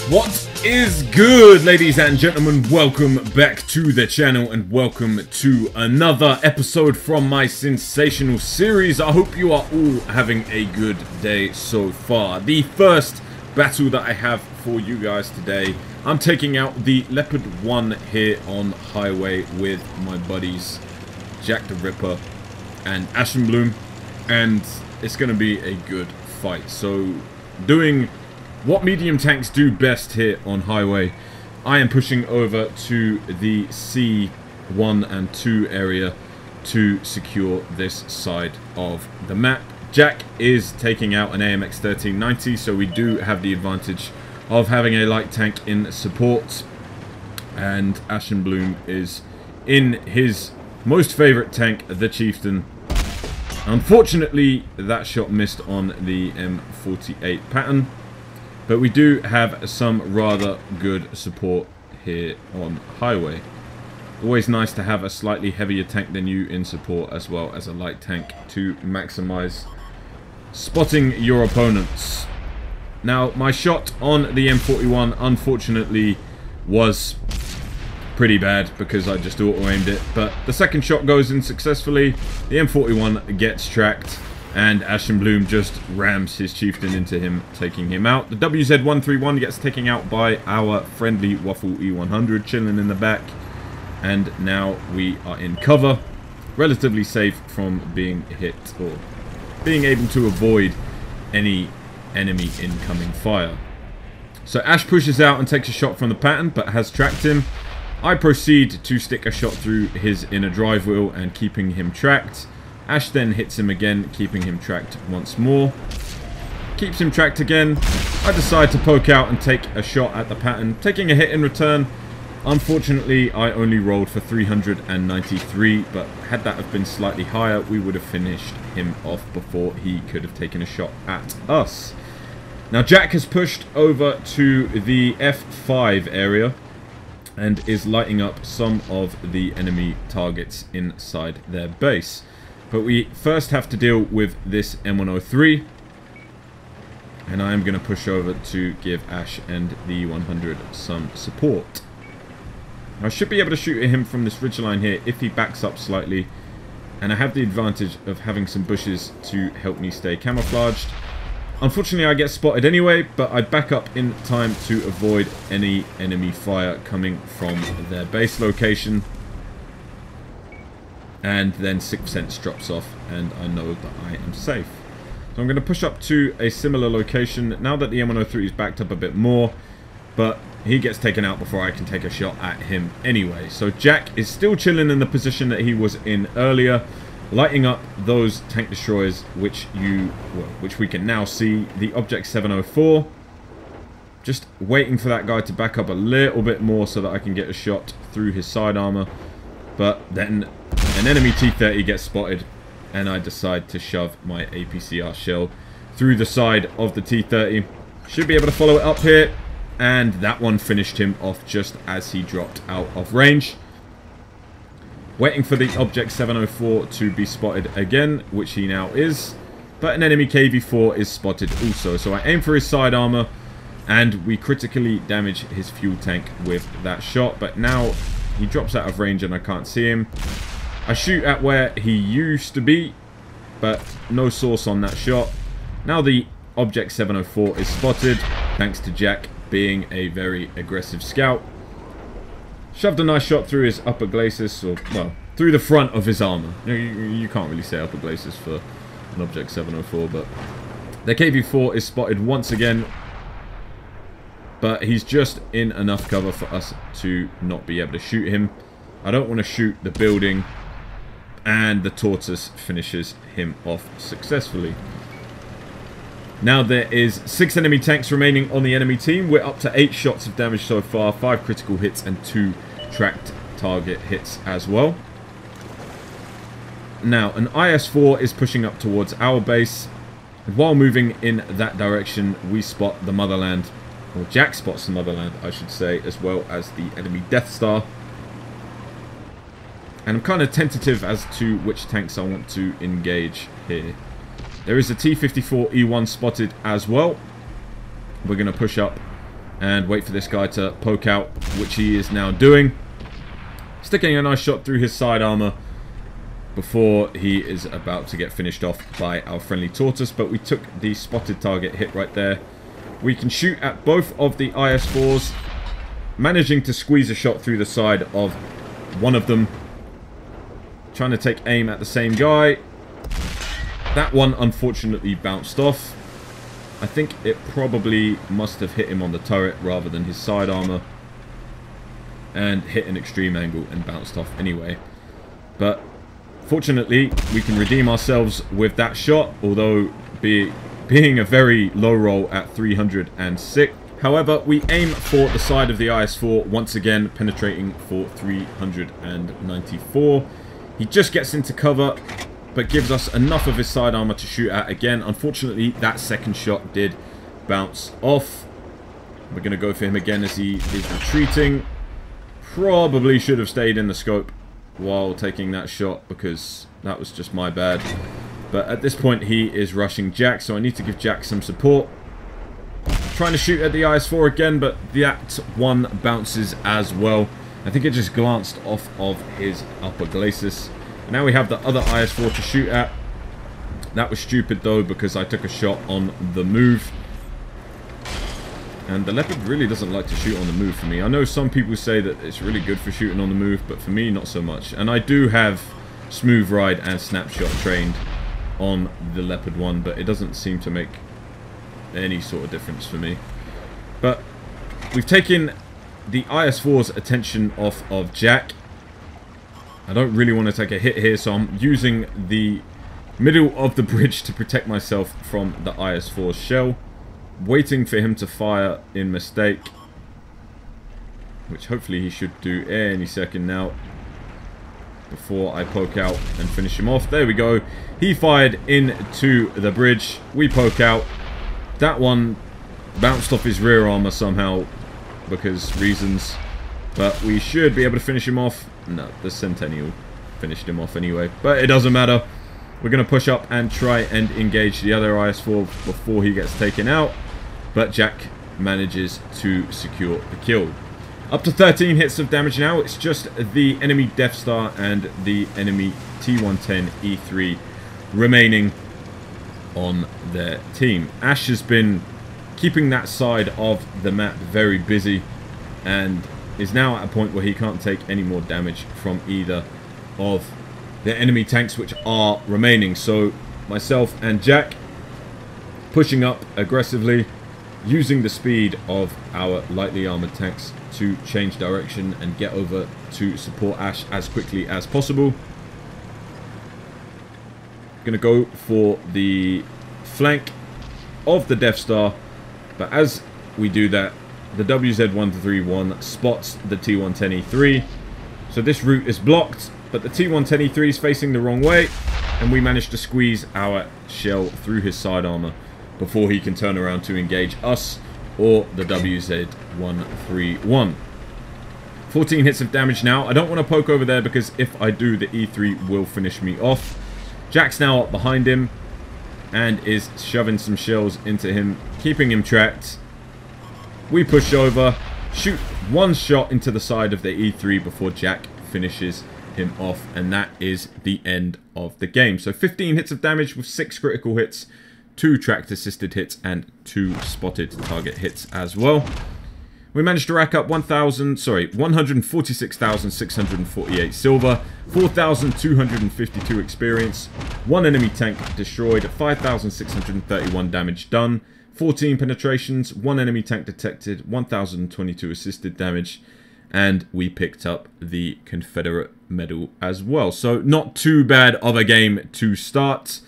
What is good, ladies and gentlemen? Welcome back to the channel and welcome to another episode from my SiNzsational series. I hope you are all having a good day so far. The first battle that I have for you guys today, I'm taking out the Leopard 1 here on highway with my buddies Jack the Ripper and Ashenbloom, and it's going to be a good fight. So doing what medium tanks do best here on highway, I am pushing over to the C1 and 2 area to secure this side of the map. Jack is taking out an AMX 1390, so we do have the advantage of having a light tank in support, and Ashenbloom is in his most favourite tank, the Chieftain. Unfortunately, that shot missed on the M48 pattern, but we do have some rather good support here on highway. Always nice to have a slightly heavier tank than you in support, as well as a light tank to maximize spotting your opponents. Now, my shot on the M41 unfortunately was pretty bad because I just auto-aimed it, but the second shot goes in successfully. The M41 gets tracked, and Ashenbloom just rams his Chieftain into him, taking him out. The WZ-131 gets taken out by our friendly Waffle E100, chilling in the back. And now we are in cover, relatively safe from being hit or being able to avoid any enemy incoming fire. So Ash pushes out and takes a shot from the pattern, but has tracked him. I proceed to stick a shot through his inner drive wheel and keeping him tracked. Ash then hits him again, keeping him tracked once more. Keeps him tracked again. I decide to poke out and take a shot at the pattern, taking a hit in return. Unfortunately, I only rolled for 393, but had that have been slightly higher, we would have finished him off before he could have taken a shot at us. Now, Jack has pushed over to the F5 area and is lighting up some of the enemy targets inside their base. But we first have to deal with this M103, and I am going to push over to give Ash and the 100 some support. I should be able to shoot at him from this ridgeline here if he backs up slightly, and I have the advantage of having some bushes to help me stay camouflaged. Unfortunately, I get spotted anyway, but I back up in time to avoid any enemy fire coming from their base location. And then 6% drops off, and I know that I am safe. So I'm going to push up to a similar location now that the M103 is backed up a bit more, but he gets taken out before I can take a shot at him anyway. So Jack is still chilling in the position that he was in earlier, lighting up those tank destroyers, which we can now see. The Object 704, just waiting for that guy to back up a little bit more so that I can get a shot through his side armor. But then an enemy T-30 gets spotted, and I decide to shove my APCR shell through the side of the T-30. Should be able to follow it up here, and that one finished him off just as he dropped out of range. Waiting for the Object 704 to be spotted again, which he now is, but an enemy KV-4 is spotted also. So I aim for his side armor, and we critically damage his fuel tank with that shot, but now he drops out of range and I can't see him. I shoot at where he used to be, but no source on that shot. Now the Object 704 is spotted, thanks to Jack being a very aggressive scout. Shoved a nice shot through his upper glacis, or, well, through the front of his armor. You can't really say upper glacis for an Object 704, but the KV-4 is spotted once again, but he's just in enough cover for us to not be able to shoot him. I don't want to shoot the building, and the Tortoise finishes him off successfully. Now there is 6 enemy tanks remaining on the enemy team. We're up to 8 shots of damage so far, 5 critical hits and 2 tracked target hits as well. Now an IS-4 is pushing up towards our base, and while moving in that direction we spot the Motherland, or Jack spots the Motherland I should say, as well as the enemy Death Star. And I'm kind of tentative as to which tanks I want to engage here. There is a T-54E1 spotted as well. We're going to push up and wait for this guy to poke out, which he is now doing. Sticking a nice shot through his side armor before he is about to get finished off by our friendly tortoise, but we took the spotted target hit right there. We can shoot at both of the IS-4s, managing to squeeze a shot through the side of one of them. Trying to take aim at the same guy. That one unfortunately bounced off. I think it probably must have hit him on the turret rather than his side armor, and hit an extreme angle and bounced off anyway. But fortunately, we can redeem ourselves with that shot, although being a very low roll at 306. However, we aim for the side of the IS-4, once again penetrating for 394. He just gets into cover, but gives us enough of his side armor to shoot at again. Unfortunately, that second shot did bounce off. We're going to go for him again as he is retreating. Probably should have stayed in the scope while taking that shot, because that was just my bad. But at this point he is rushing Jack, so I need to give Jack some support. Trying to shoot at the IS-4 again, but that one bounces as well. I think it just glanced off of his upper glacis. Now we have the other IS-4 to shoot at. That was stupid though, because I took a shot on the move. And the Leopard really doesn't like to shoot on the move for me. I know some people say that it's really good for shooting on the move, but for me, not so much. And I do have Smooth Ride and Snapshot trained on the Leopard one, but it doesn't seem to make any sort of difference for me. But we've taken the IS-4's attention off of Jack. I don't really want to take a hit here, so I'm using the middle of the bridge to protect myself from the IS-4's shell. Waiting for him to fire in mistake, which hopefully he should do any second now before I poke out and finish him off. There we go. He fired into the bridge. We poke out. That one bounced off his rear armor somehow because reasons, but we should be able to finish him off. No, the Centurion finished him off anyway, but it doesn't matter. We're going to push up and try and engage the other IS-4 before he gets taken out. But Jack manages to secure the kill. Up to 13 hits of damage now. It's just the enemy Death Star and the enemy T-110E3 remaining on their team. Ash has been keeping that side of the map very busy and is now at a point where he can't take any more damage from either of the enemy tanks which are remaining. So myself and Jack pushing up aggressively, using the speed of our lightly armored tanks to change direction and get over to support Ash as quickly as possible. Gonna go for the flank of the Death Star, but as we do that, the WZ-131 spots the T-110E3, so this route is blocked. But the T-110E3 is facing the wrong way, and we managed to squeeze our shell through his side armor before he can turn around to engage us or the WZ-131. 14 hits of damage now. I don't want to poke over there because if I do, the E3 will finish me off. Jack's now up behind him and is shoving some shells into him, keeping him tracked. We push over, shoot one shot into the side of the E3 before Jack finishes him off, and that is the end of the game. So 15 hits of damage with 6 critical hits, 2 tracked assisted hits, and 2 spotted target hits as well. We managed to rack up 146,648 silver, 4,252 experience, 1 enemy tank destroyed, 5,631 damage done, 14 penetrations, 1 enemy tank detected, 1,022 assisted damage, and we picked up the Confederate medal as well. So not too bad of a game to start.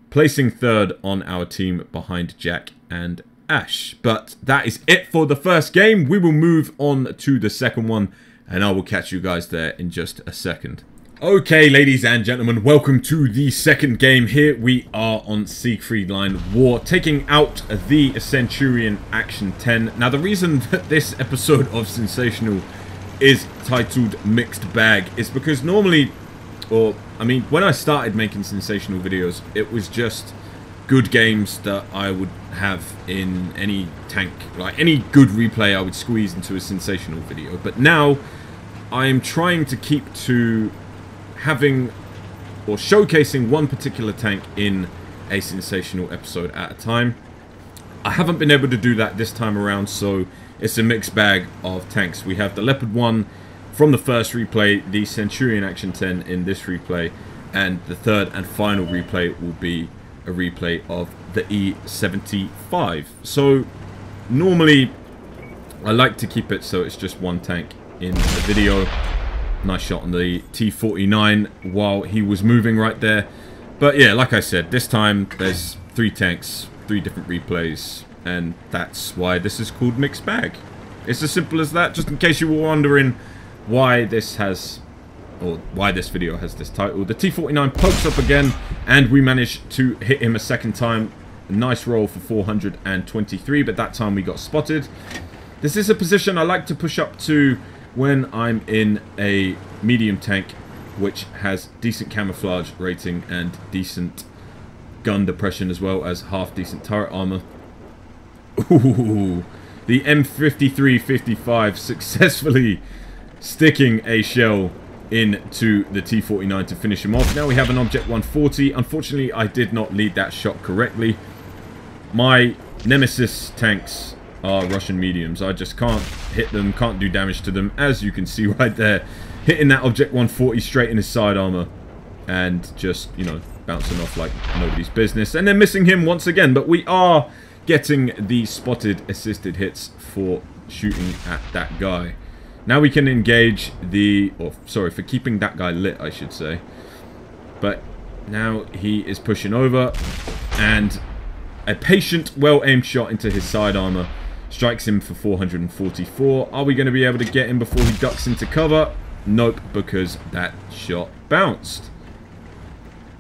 Placing third on our team behind Jack and Ash. But that is it for the first game. We will move on to the second one, and I will catch you guys there in just a second. Okay, ladies and gentlemen, welcome to the second game. Here we are on Siegfried Line War, taking out the Centurion Action 10. Now, the reason that this episode of SiNzsational is titled Mixed Bag is because normally, I mean, when I started making SiNzsational videos, it was just good games that I would have in any tank, like any good replay I would squeeze into a SiNzsational video. But now I'm trying to keep to having or showcasing one particular tank in a SiNzsational episode at a time. I haven't been able to do that this time around, so it's a mixed bag of tanks. We have the Leopard 1 from the first replay, the Centurion Action 10 in this replay, and the third and final replay will be a replay of the E75. So normally I like to keep it so it's just one tank in the video. Nice shot on the T49 while he was moving right there. But yeah, like I said, this time there's 3 tanks, 3 different replays, and that's why this is called Mixed Bag. It's as simple as that, just in case you were wondering why this has, or why this video has this title. The T49 pokes up again, and we managed to hit him a second time. A nice roll for 423, but that time we got spotted. This is a position I like to push up to when I'm in a medium tank, which has decent camouflage rating and decent gun depression, as well as half decent turret armor. Ooh, the M53-55 successfully sticking a shell into the T49 to finish him off. Now we have an Object 140. Unfortunately, I did not lead that shot correctly. My Nemesis tanks are Russian mediums. I just can't hit them, can't do damage to them, as you can see right there. Hitting that Object 140 straight in his side armor and just, you know, bouncing off like nobody's business. And then missing him once again. But we are getting the spotted assisted hits for shooting at that guy. Now we can engage the, or sorry, for keeping that guy lit, I should say. But now he is pushing over, and a patient, well-aimed shot into his side armor strikes him for 444. Are we going to be able to get him before he ducks into cover? Nope, because that shot bounced.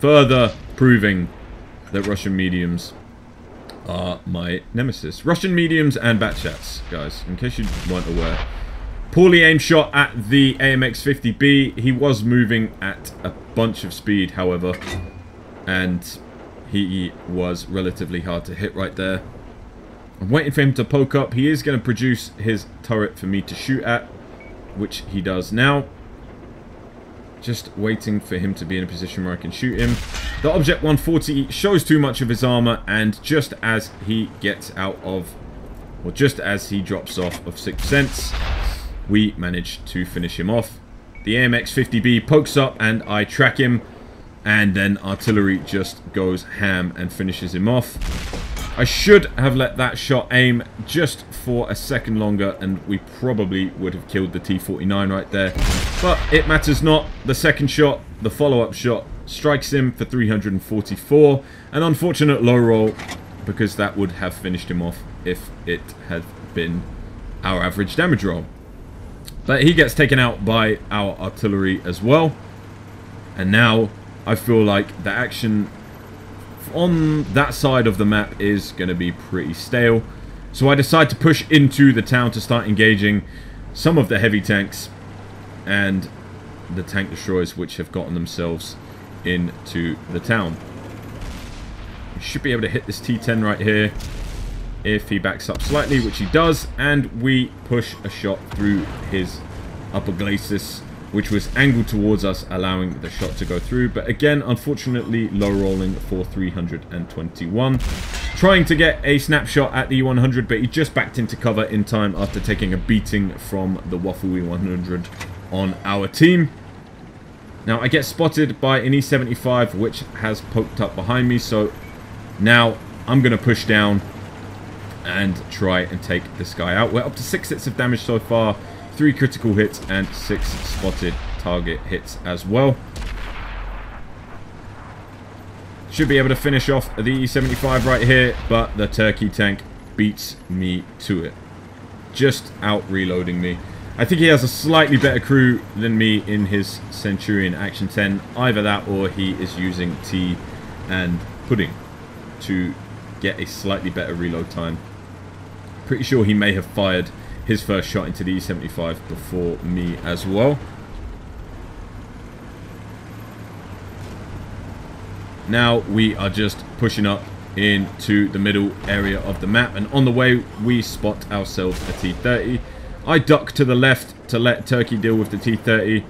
Further proving that Russian mediums are my nemesis. Russian mediums and Batchats, guys, in case you weren't aware. Poorly aimed shot at the AMX-50B. He was moving at a bunch of speed, however, and he was relatively hard to hit right there. I'm waiting for him to poke up. He is going to produce his turret for me to shoot at, which he does now. Just waiting for him to be in a position where I can shoot him. The Object 140 shows too much of his armor, and just as he gets out of, or just as he drops off of 6th Sense, we manage to finish him off. The AMX-50B pokes up and I track him, and then artillery just goes ham and finishes him off. I should have let that shot aim just for a second longer, and we probably would have killed the T49 right there. But it matters not. The second shot, the follow-up shot, strikes him for 344. An unfortunate low roll, because that would have finished him off if it had been our average damage roll. But he gets taken out by our artillery as well. And now I feel like the action on that side of the map is going to be pretty stale. So I decide to push into the town to start engaging some of the heavy tanks and the tank destroyers which have gotten themselves into the town. We should be able to hit this T10 right here if he backs up slightly, which he does, and we push a shot through his upper glacis, which was angled towards us, allowing the shot to go through. But again, unfortunately, low rolling for 321. Trying to get a snapshot at the E100, but he just backed into cover in time after taking a beating from the Waffle E100 on our team. Now, I get spotted by an E75, which has poked up behind me, so now I'm going to push down and try and take this guy out. We're up to 6 hits of damage so far, 3 critical hits and 6 spotted target hits as well. Should be able to finish off the E75 right here, but the Turkey tank beats me to it. Just out reloading me. I think he has a slightly better crew than me in his Centurion Action 10. Either that or he is using tea and pudding to get a slightly better reload time. Pretty sure he may have fired his first shot into the E75 before me as well. Now we are just pushing up into the middle area of the map, and on the way we spot ourselves a T-30. I duck to the left to let Turkey deal with the T-30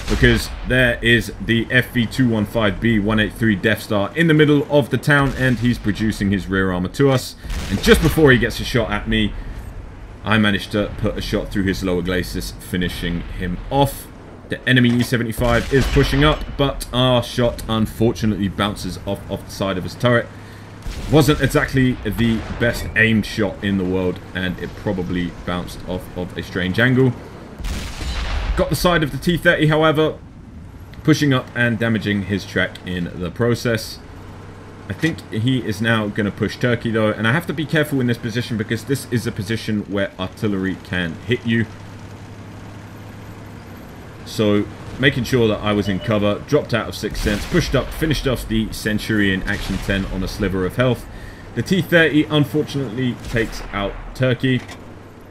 because there is the FV-215B-183 Death Star in the middle of the town, and he's producing his rear armor to us. And just before he gets a shot at me, I managed to put a shot through his lower glacis, finishing him off. The enemy E-75 is pushing up, but our shot unfortunately bounces off the side of his turret. Wasn't exactly the best aimed shot in the world, and it probably bounced off of a strange angle. Got the side of the T-30, however, pushing up and damaging his track in the process. I think he is now going to push Turkey though, and I have to be careful in this position because this is a position where artillery can hit you. So making sure that I was in cover, dropped out of 6th Sense, pushed up, finished off the Centurion Action 10 on a sliver of health. The T-30 unfortunately takes out Turkey.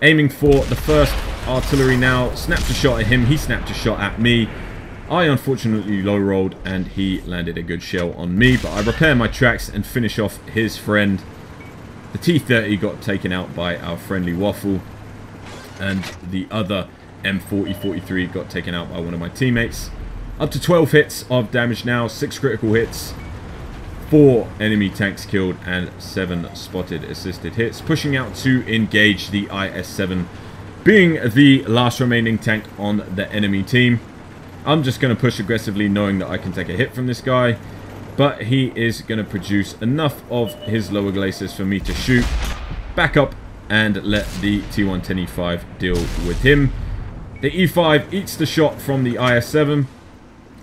Aiming for the first artillery now, snapped a shot at him, he snapped a shot at me. I unfortunately low rolled and he landed a good shell on me, but I repair my tracks and finish off his friend. The T-30 got taken out by our friendly Waffle, and the other M40-43 got taken out by one of my teammates. Up to 12 hits of damage now, 6 critical hits, 4 enemy tanks killed, and 7 spotted assisted hits. Pushing out to engage the IS-7, being the last remaining tank on the enemy team. I'm just going to push aggressively, knowing that I can take a hit from this guy, but he is going to produce enough of his lower glacis for me to shoot, back up, and let the T-110E5 deal with him. The E5 eats the shot from the IS-7.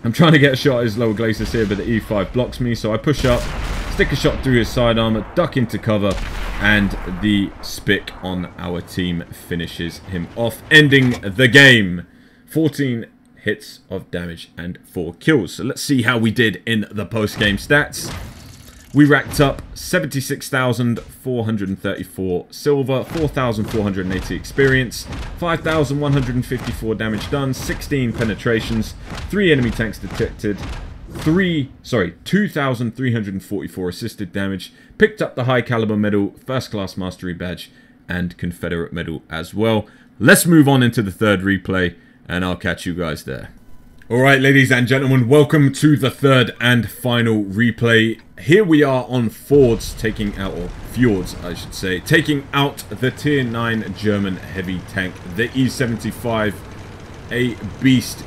I'm trying to get a shot at his lower glacis here, but the E5 blocks me, so I push up, stick a shot through his side armor, duck into cover, and the Spic on our team finishes him off, ending the game. 14 hits of damage and 4 kills. So let's see how we did in the post-game stats. We racked up 76,434 silver, 4,480 experience, 5,154 damage done, 16 penetrations, 3 enemy tanks detected, 2,344 assisted damage, picked up the high caliber medal, first class mastery badge, and Confederate medal as well. Let's move on into the third replay, and I'll catch you guys there. Alright, ladies and gentlemen, welcome to the third and final replay. Here we are on Fjords, taking out, or Fjords I should say, taking out the tier 9 German heavy tank, the E-75, a beast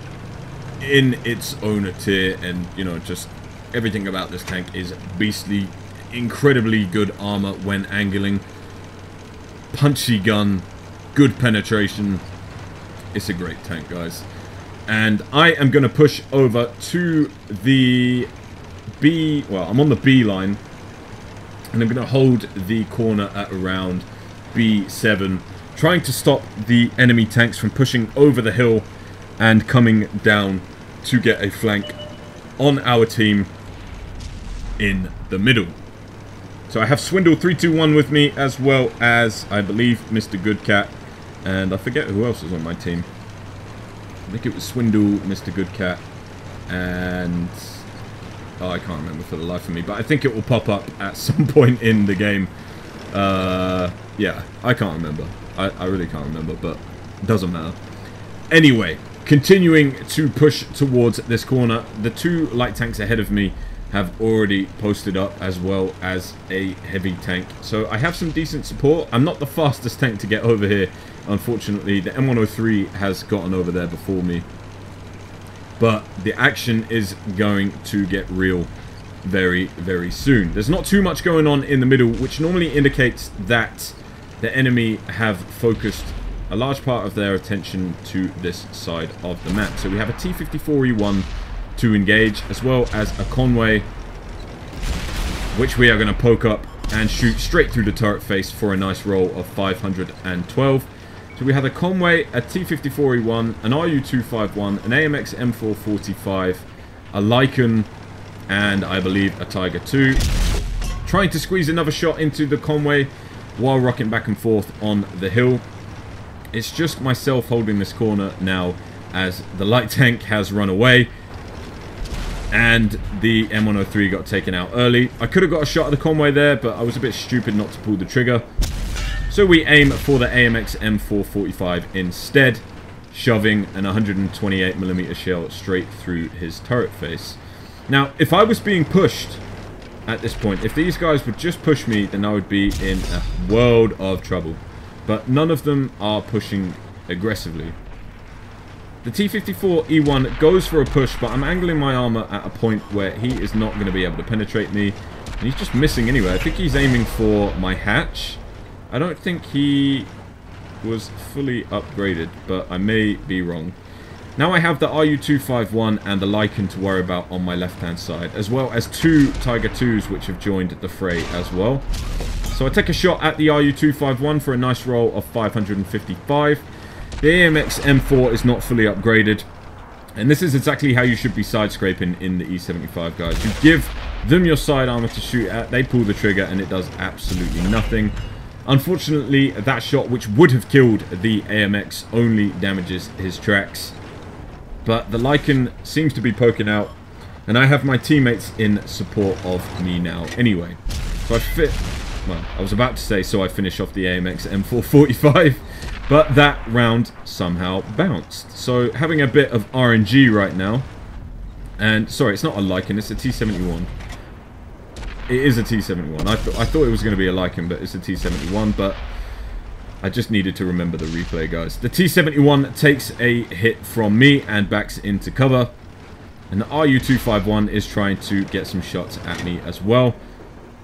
in its own tier, and you know, just everything about this tank is beastly. Incredibly good armor when angling, punchy gun, good penetration. It's a great tank, guys. And I am going to push over to the B, well, I'm on the B line, and I'm going to hold the corner at around B7, trying to stop the enemy tanks from pushing over the hill and coming down to get a flank on our team in the middle. So I have Swindle 321 with me, as well as, I believe, Mr. Goodcat, and I forget who else is on my team. I think it was Swindle, Mr. Goodcat, and oh, I can't remember for the life of me, but I think it will pop up at some point in the game. Yeah, I can't remember. I really can't remember, but it doesn't matter. Anyway, continuing to push towards this corner, the 2 light tanks ahead of me have already posted up, as well as a heavy tank. So I have some decent support. I'm not the fastest tank to get over here, unfortunately. The M103 has gotten over there before me. But the action is going to get real very, very soon. There's not too much going on in the middle, which normally indicates that the enemy have focused a large part of their attention to this side of the map. So we have a T-54E1 to engage, as well as a Conway, which we are going to poke up and shoot straight through the turret face for a nice roll of 512. So we have a Conway, a T-54E1, an RU-251, an AMX M445, a Lycan, and I believe a Tiger 2. Trying to squeeze another shot into the Conway while rocking back and forth on the hill. It's just myself holding this corner now, as the light tank has run away. And the M103 got taken out early. I could have got a shot at the convoy there, but I was a bit stupid not to pull the trigger. So we aim for the AMX M445 instead, shoving an 128mm shell straight through his turret face. Now, if I was being pushed at this point, if these guys would just push me, then I would be in a world of trouble. But none of them are pushing aggressively. The T-54E1 goes for a push, but I'm angling my armor at a point where he is not going to be able to penetrate me. And he's just missing anyway. I think he's aiming for my hatch. I don't think he was fully upgraded, but I may be wrong. Now I have the RU-251 and the Lycan to worry about on my left-hand side, as well as 2 Tiger IIs which have joined the fray as well. So I take a shot at the RU-251 for a nice roll of 555. The AMX M4 is not fully upgraded, and this is exactly how you should be side-scraping in the E75, guys. You give them your side armor to shoot at, they pull the trigger, and it does absolutely nothing. Unfortunately, that shot, which would have killed the AMX, only damages his tracks. But the Lycan seems to be poking out, and I have my teammates in support of me now anyway. So I was about to say, so I finish off the AMX M445. But that round somehow bounced. So having a bit of RNG right now. And sorry, it's not a Lycan, it's a T-71. It is a T-71. I thought it was going to be a Lycan, but it's a T-71. But I just needed to remember the replay, guys. The T-71 takes a hit from me and backs into cover. And the RU-251 is trying to get some shots at me as well.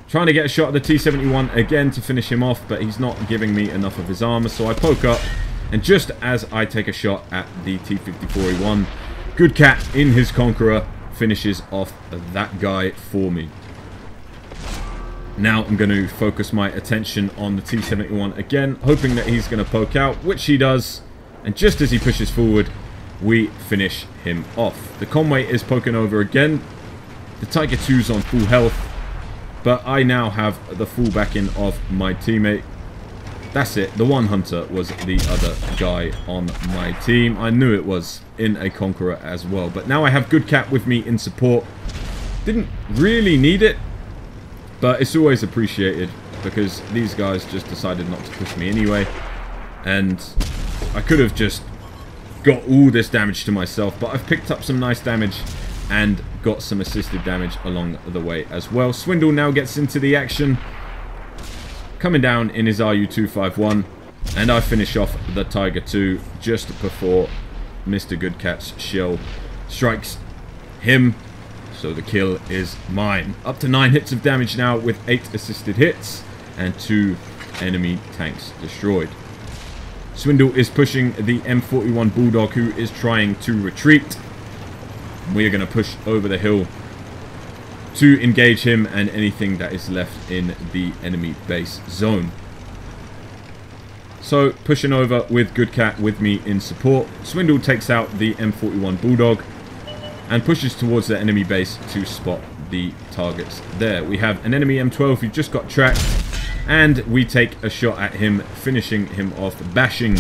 Trying to get a shot at the T-71 again to finish him off, but he's not giving me enough of his armor, so I poke up, and just as I take a shot at the T-54E1, Good Cat in his Conqueror finishes off that guy for me. Now I'm going to focus my attention on the T-71 again, hoping that he's going to poke out, which he does, and just as he pushes forward, we finish him off. The convoy is poking over again, the Tiger II's on full health, but I now have the full backing of my teammate. That's it. The one hunter was the other guy on my team. I knew it was in a Conqueror as well. But now I have Good Cat with me in support. Didn't really need it, but it's always appreciated because these guys just decided not to push me anyway. And I could have just got all this damage to myself, but I've picked up some nice damage and got some assisted damage along the way as well. Swindle now gets into the action, coming down in his RU-251, and I finish off the Tiger II just before Mr. Good Cat's shell strikes him, so the kill is mine. Up to 9 hits of damage now with 8 assisted hits and 2 enemy tanks destroyed. Swindle is pushing the M41 Bulldog, who is trying to retreat. We are going to push over the hill to engage him and anything that is left in the enemy base zone. So, pushing over with Good Cat with me in support. Swindle takes out the M41 Bulldog and pushes towards the enemy base to spot the targets there. We have an enemy M12 who just got tracked, and we take a shot at him, finishing him off, bashing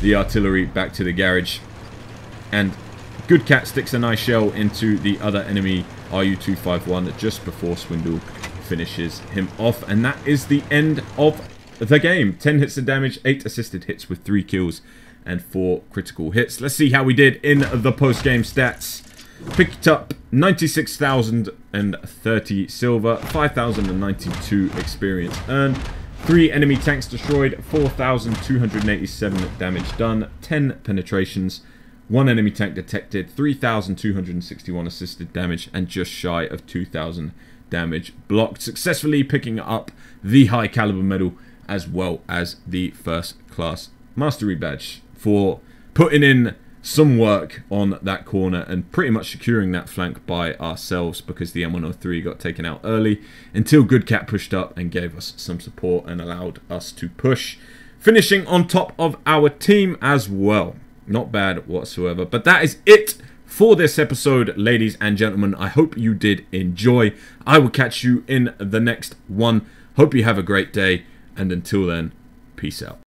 the artillery back to the garage. And Good Cat sticks a nice shell into the other enemy RU-251 just before Swindle finishes him off. And that is the end of the game. 10 hits of damage, 8 assisted hits with 3 kills and 4 critical hits. Let's see how we did in the post-game stats. Picked up 96,030 silver, 5,092 experience earned, 3 enemy tanks destroyed, 4,287 damage done, 10 penetrations, 1 enemy tank detected, 3,261 assisted damage, and just shy of 2,000 damage blocked. Successfully picking up the high caliber medal as well as the first class mastery badge for putting in some work on that corner and pretty much securing that flank by ourselves, because the M103 got taken out early until Good Cat pushed up and gave us some support and allowed us to push, finishing on top of our team as well. Not bad whatsoever. But that is it for this episode, ladies and gentlemen. I hope you did enjoy. I will catch you in the next one. Hope you have a great day, and until then, peace out.